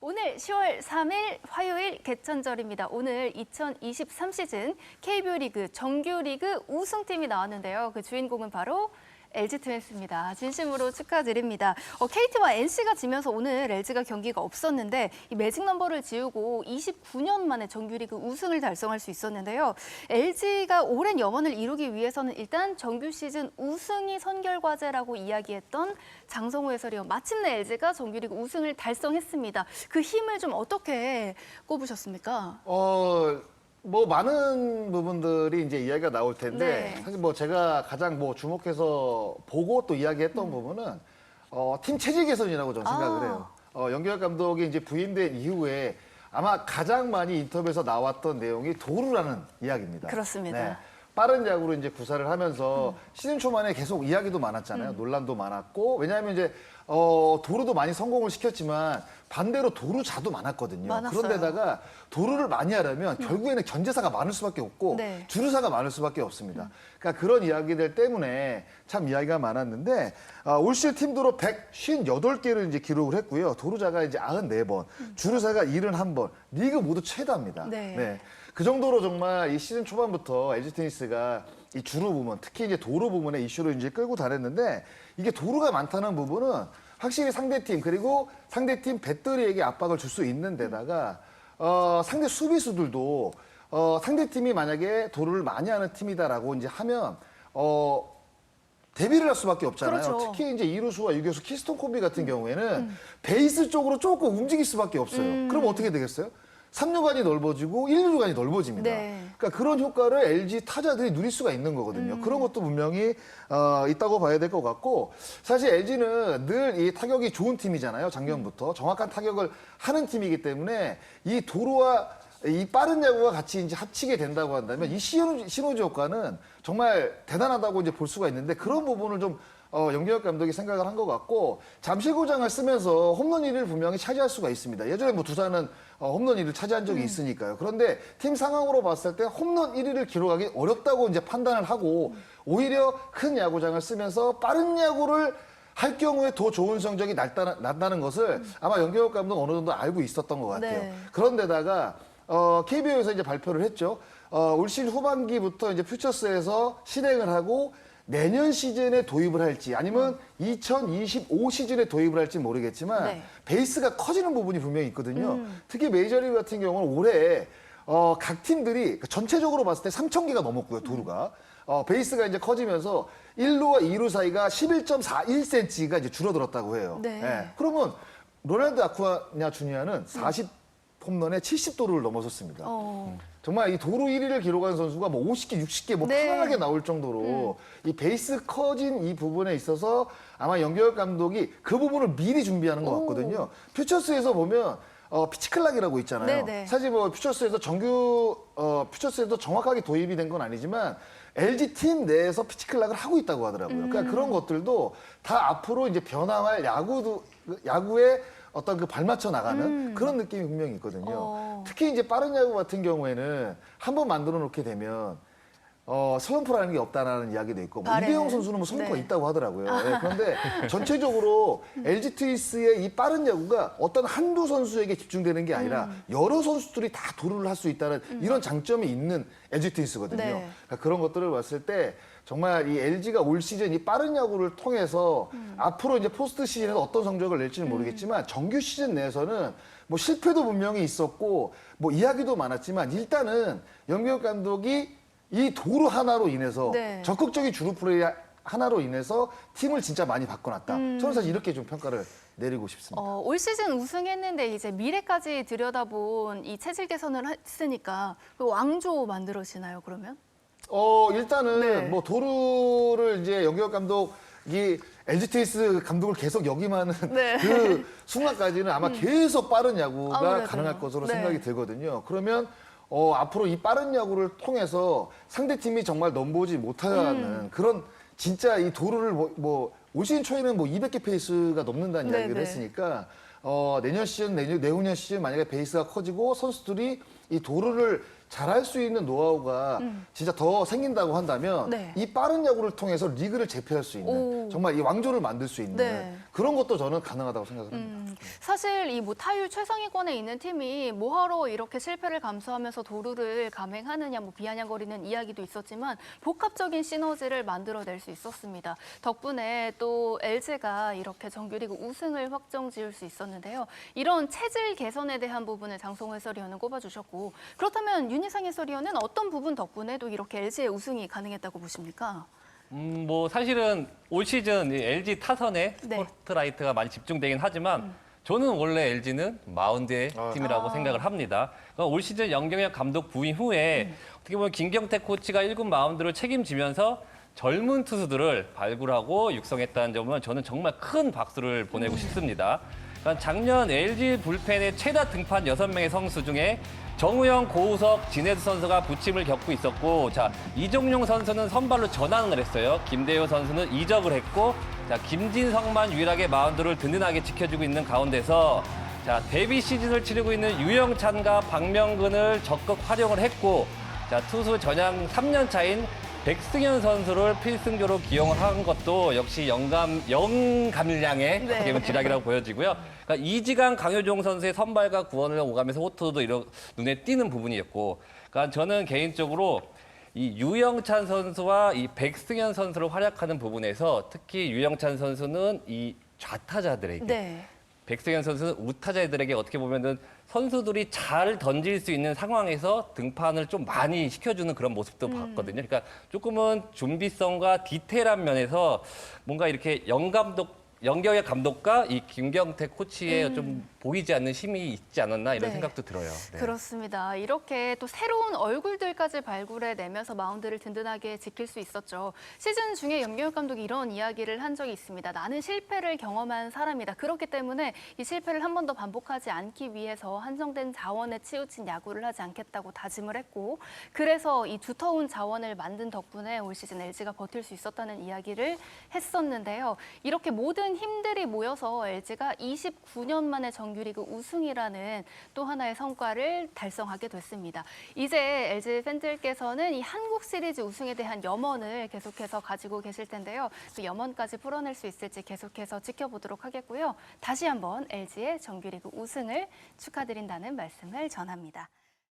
오늘 10월 3일 화요일 개천절입니다. 오늘 2023 시즌 KBO 리그 정규리그 우승팀이 나왔는데요. 그 주인공은 바로 LG 트윈스입니다. 진심으로 축하드립니다. KT와 NC가 지면서 오늘 LG가 경기가 없었는데 이 매직 넘버를 지우고 29년 만에 정규리그 우승을 달성할 수 있었는데요. LG가 오랜 염원을 이루기 위해서는 일단 정규 시즌 우승이 선결과제라고 이야기했던 장성호 해설위원, 마침내 LG가 정규리그 우승을 달성했습니다. 그 힘을 좀 어떻게 꼽으셨습니까? 뭐 많은 부분들이 이제 이야기가 나올 텐데 네. 사실 뭐 제가 가장 뭐 주목해서 보고 또 이야기했던 부분은 팀 체질 개선이라고 저는 생각을 해요. 연기혁 감독이 이제 부임된 이후에 아마 가장 많이 인터뷰에서 나왔던 내용이 도루라는 이야기입니다. 그렇습니다. 네. 빠른 야구로 이제 구사를 하면서 시즌 초반에 계속 이야기도 많았잖아요. 논란도 많았고, 왜냐하면 이제 도루도 많이 성공을 시켰지만 반대로 도루자도 많았거든요. 많았어요. 그런데다가 도루를 많이 하려면 결국에는 견제사가 많을 수밖에 없고 네. 주루사가 많을 수밖에 없습니다. 그러니까 그런 이야기들 때문에 참 이야기가 많았는데 올 시즌 팀 도루 158개를 이제 기록을 했고요. 도루자가 이제 94번, 주루사가 71번, 리그 모두 최다입니다. 네. 그 정도로 정말 이 시즌 초반부터 LG 트윈스가 이 주루 부문, 특히 이제 도루 부문의 이슈를 이제 끌고 다녔는데 이게 도루가 많다는 부분은 확실히 상대팀 그리고 상대팀 배터리에게 압박을 줄 수 있는 데다가 상대 수비수들도 상대팀이 만약에 도루를 많이 하는 팀이다라고 이제 하면 대비를 할 수밖에 없잖아요. 그렇죠. 특히 이제 이루수와 유격수 키스톤 콤비 같은 경우에는 베이스 쪽으로 조금 움직일 수밖에 없어요. 그럼 어떻게 되겠어요? 3루간이 넓어지고 1루간이 넓어집니다. 네. 그러니까 그런 효과를 LG 타자들이 누릴 수가 있는 거거든요. 그런 것도 분명히 있다고 봐야 될 것 같고, 사실 LG는 늘 이 타격이 좋은 팀이잖아요. 작년부터 정확한 타격을 하는 팀이기 때문에 이 도루와 이 빠른 야구가 같이 이제 합치게 된다고 한다면 이 시너지 효과는 정말 대단하다고 이제 볼 수가 있는데, 그런 부분을 좀 연기혁 감독이 생각을 한 것 같고, 잠실구장을 쓰면서 홈런 1위를 분명히 차지할 수가 있습니다. 예전에 뭐 두산은 홈런 1위를 차지한 적이 있으니까요. 그런데 팀 상황으로 봤을 때 홈런 1위를 기록하기 어렵다고 이제 판단을 하고, 오히려 큰 야구장을 쓰면서 빠른 야구를 할 경우에 더 좋은 성적이 난다는 것을 아마 연기혁 감독 어느 정도 알고 있었던 것 같아요. 네. 그런데다가 KBO에서 이제 발표를 했죠. 올 시즌 후반기부터 이제 퓨처스에서 실행을 하고 내년 시즌에 도입을 할지 아니면 2025 시즌에 도입을 할지 모르겠지만 네. 베이스가 커지는 부분이 분명히 있거든요. 특히 메이저리그 같은 경우는 올해 각 팀들이 전체적으로 봤을 때 3,000개가 넘었고요, 도루가. 베이스가 이제 커지면서 1루와 2루 사이가 11.41cm가 이제 줄어들었다고 해요. 네. 그러면 로날드 아쿠아냐 주니어는 40 홈런에 70도루를 넘어섰습니다. 정말 이 도루 1위를 기록한 선수가 뭐 50개, 60개 뭐 네. 편안하게 나올 정도로 이 베이스 커진 이 부분에 있어서 아마 연기혁 감독이 그 부분을 미리 준비하는 것 같거든요. 퓨처스에서 보면 피치클락이라고 있잖아요. 네네. 사실 뭐 퓨처스에서 퓨처스에도 정확하게 도입이 된 건 아니지만 LG 팀 내에서 피치클락을 하고 있다고 하더라고요. 그러니까 그런 것들도 다 앞으로 이제 변화할 야구의 어떤 그 발맞춰 나가는 그런 느낌이 분명히 있거든요. 특히 이제 빠른 야구 같은 경우에는 한번 만들어 놓게 되면 슬럼프라는 게 없다라는 이야기도 있고, 뭐 이대용 선수는 뭐 슬럼프가 네. 있다고 하더라고요. 네, 그런데 전체적으로 LG 트윈스의 이 빠른 야구가 어떤 한두 선수에게 집중되는 게 아니라 여러 선수들이 다 도루를 할 수 있다는 이런 장점이 있는 LG 트윈스거든요. 네. 그러니까 그런 것들을 봤을 때 정말 이 LG가 올 시즌 이 빠른 야구를 통해서 앞으로 이제 포스트 시즌에서 어떤 성적을 낼지는 모르겠지만 정규 시즌 내에서는 뭐 실패도 분명히 있었고 뭐 이야기도 많았지만 일단은 연기혁 감독이 이 도루 하나로 인해서 네. 적극적인 주루 플레이 하나로 인해서 팀을 진짜 많이 바꿔놨다. 저는 사실 이렇게 좀 평가를 내리고 싶습니다. 올 시즌 우승했는데 이제 미래까지 들여다본 이 체질 개선을 했으니까 그 왕조 만들어지나요, 그러면? 일단은 네. 뭐 도루를 이제 연기혁 감독이 LG 트윈스 감독을 계속 역임하는 네. 그 순간까지는 아마 계속 빠른 야구가 아무래도요. 가능할 것으로 네. 생각이 들거든요. 그러면 앞으로 이 빠른 야구를 통해서 상대팀이 정말 넘보지 못하는 그런 진짜 이 도루를 올 시즌 초에는 뭐 200개 페이스가 넘는다는 네, 이야기를 네. 했으니까 내년 시즌, 내후년 시즌 만약에 베이스가 커지고 선수들이 이 도루를 잘할 수 있는 노하우가 진짜 더 생긴다고 한다면 네. 이 빠른 야구를 통해서 리그를 제패할 수 있는 오. 정말 이 왕조를 만들 수 있는 네. 그런 것도 저는 가능하다고 생각을 합니다. 사실 이 뭐 타율 최상위권에 있는 팀이 뭐하러 이렇게 실패를 감수하면서 도루를 감행하느냐 뭐 비아냥거리는 이야기도 있었지만 복합적인 시너지를 만들어낼 수 있었습니다. 덕분에 또 LG가 이렇게 정규리그 우승을 확정지을 수 있었는데요. 이런 체질 개선에 대한 부분을 장성호 해설위원은 꼽아주셨고 그렇다면 윤희상 해설위원은 어떤 부분 덕분에 또 이렇게 LG의 우승이 가능했다고 보십니까? 뭐 사실은 올 시즌 이 LG 타선에 네. 스포트라이트가 많이 집중되긴 하지만 저는 원래 LG는 마운드의 팀이라고 생각을 합니다. 그러니까 올 시즌 영경혁 감독 부임 후에 어떻게 보면 김경태 코치가 1군 마운드를 책임지면서 젊은 투수들을 발굴하고 육성했다는 점은 저는 정말 큰 박수를 보내고 싶습니다. 그러니까 작년 LG 불펜의 최다 등판 6명의 선수 중에 정우영, 고우석, 진해수 선수가 부침을 겪고 있었고, 자 이종용 선수는 선발로 전환을 했어요. 김대효 선수는 이적을 했고, 자 김진성만 유일하게 마운드를 든든하게 지켜주고 있는 가운데서 자 데뷔 시즌을 치르고 있는 유영찬과 박명근을 적극 활용을 했고, 자 투수 전향 3년 차인 백승현 선수를 필승조로 기용을 한 것도 역시 영감량의 네. 어떻게 보면 지략이라고 보여지고요. 그러니까 이지강, 강효종 선수의 선발과 구원을 오가면서 호투도 눈에 띄는 부분이었고, 그러니까 저는 개인적으로 이 유영찬 선수와 이 백승현 선수를 활약하는 부분에서 특히 유영찬 선수는 이 좌타자들에게 네. 백승현 선수는 우타자들에게 어떻게 보면은 선수들이 잘 던질 수 있는 상황에서 등판을 좀 많이 시켜주는 그런 모습도 봤거든요. 그러니까 조금은 준비성과 디테일한 면에서 뭔가 이렇게 영경혁 감독과 이 김경태 코치의 좀 보이지 않는 힘이 있지 않았나 이런 네. 생각도 들어요. 네. 그렇습니다. 이렇게 또 새로운 얼굴들까지 발굴해내면서 마운드를 든든하게 지킬 수 있었죠. 시즌 중에 염경엽 감독이 이런 이야기를 한 적이 있습니다. 나는 실패를 경험한 사람이다. 그렇기 때문에 이 실패를 한 번 더 반복하지 않기 위해서 한정된 자원에 치우친 야구를 하지 않겠다고 다짐을 했고, 그래서 이 두터운 자원을 만든 덕분에 올 시즌 LG가 버틸 수 있었다는 이야기를 했었는데요. 이렇게 모든 힘들이 모여서 LG가 29년 만에 정규리그 우승이라는 또 하나의 성과를 달성하게 됐습니다. 이제 LG 팬들께서는 이 한국 시리즈 우승에 대한 염원을 계속해서 가지고 계실 텐데요. 그 염원까지 풀어낼 수 있을지 계속해서 지켜보도록 하겠고요. 다시 한번 LG의 정규리그 우승을 축하드린다는 말씀을 전합니다.